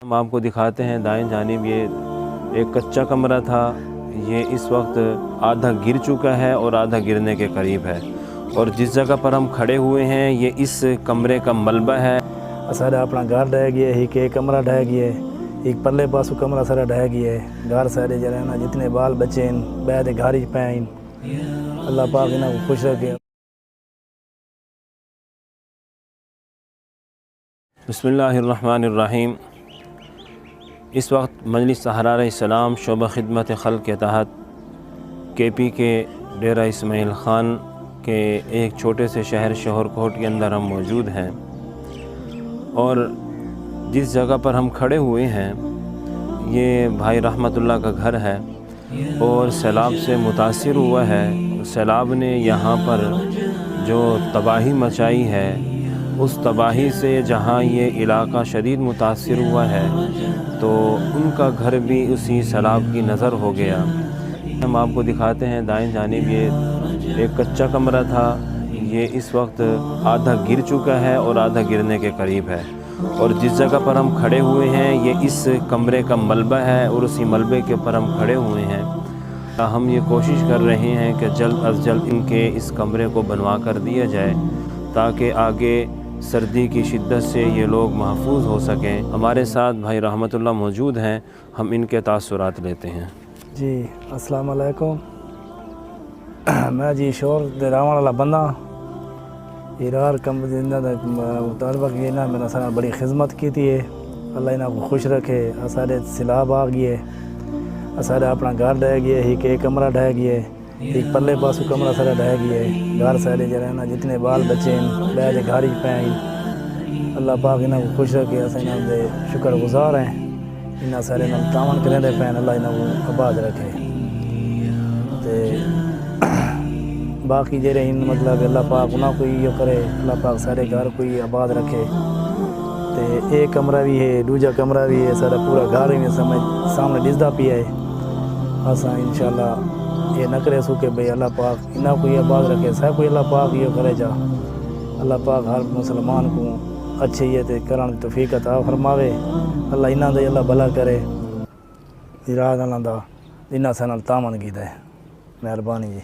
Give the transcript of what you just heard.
ہم آپ کو دکھاتے ہیں دائیں جانب یہ ایک کچا کمرہ تھا، یہ اس وقت آدھا گر چکا ہے اور آدھا گرنے کے قریب ہے، اور جس جگہ پر ہم کھڑے ہوئے ہیں یہ اس کمرے کا ملبہ ہے۔ سارا اپنا گھر ڈہ گیا ہے، ایک کمرہ ڈہ گیا ہے، ایک پلے پاسو کمرہ سارا ڈہ گیا ہے، گھر سارے جو ہے نا جتنے بال بچے ہیں بیٹھ گھر ہی پے ہیں۔ اللہ پاک انہاں کو خوش رکھے۔ بسم اللہ الرحمن الرحیم۔ اس وقت مجلس سہرہ السلام شعبہ خدمت خلق کے تحت کے پی کے ڈیرہ اسماعیل خان کے ایک چھوٹے سے شہر شوہر کوٹ کے اندر ہم موجود ہیں، اور جس جگہ پر ہم کھڑے ہوئے ہیں یہ بھائی رحمت اللہ کا گھر ہے، اور سیلاب سے متاثر ہوا ہے۔ سیلاب نے یہاں پر جو تباہی مچائی ہے، اس تباہی سے جہاں یہ علاقہ شدید متاثر ہوا ہے تو ان کا گھر بھی اسی سیلاب کی نظر ہو گیا۔ ہم آپ کو دکھاتے ہیں دائیں جانب یہ ایک کچا کمرہ تھا، یہ اس وقت آدھا گر چکا ہے اور آدھا گرنے کے قریب ہے، اور جس جگہ پر ہم کھڑے ہوئے ہیں یہ اس کمرے کا ملبہ ہے، اور اسی ملبے کے اوپر ہم کھڑے ہوئے ہیں۔ ہم یہ کوشش کر رہے ہیں کہ جلد از جلد ان کے اس کمرے کو بنوا کر دیا جائے تاکہ آگے سردی کی شدت سے یہ لوگ محفوظ ہو سکیں۔ ہمارے ساتھ بھائی رحمت اللہ موجود ہیں، ہم ان کے تاثرات لیتے ہیں۔ جی السلام علیکم۔ میں جی شور دے راون والا بندہ ارار کم زندہ طالبہ کی نا میں نے سارا بڑی خدمت کی تھی ہے۔ اللہ انہاں کو خوش رکھے۔ سارے سیلاب آ گئے، سارا اپنا گھر ڈہ گیا ہے، ایک کمرہ ڈہ گیا ہے، ایک پلے پاسو کمرہ سارا ڈہ گیا ہے، گھر سارے جو ہے نا جتنے بال بچے ہیں بیٹھ گھر ہی پے ہیں۔ اللہ پاک انہاں کو خوش رکھے، اساں انہاں دے شکر گزار ہیں، انہاں سارے نال تعاون کرنے پے، اللہ انہاں کو آباد رکھے۔ تے باقی جڑے مطلب اللہ پاک انہاں کو یہ کرے، اللہ پاک سارے گھر کوئی آباد رکھے۔ تے ایک کمرہ بھی ہے، دوجا کمرہ بھی ہے، سارا پورا گھر ہی سامنے دسدا پیا ہے۔ اساں انشاءاللہ یہ نہ کرے سو کہ بھئی اللہ پاک انہاں کو آباد رکھے، سب کوئی اللہ پاک یہ کرے جا۔ اللہ پاک ہر مسلمان کو اچھے یہ تے کرن توفیق عطا فرماوے۔ اللہ انہاں دا اللہ بھلا کرے، اراد اللہ دا انہاں سنال تعاون کیتا ہے۔ مہربانی جی۔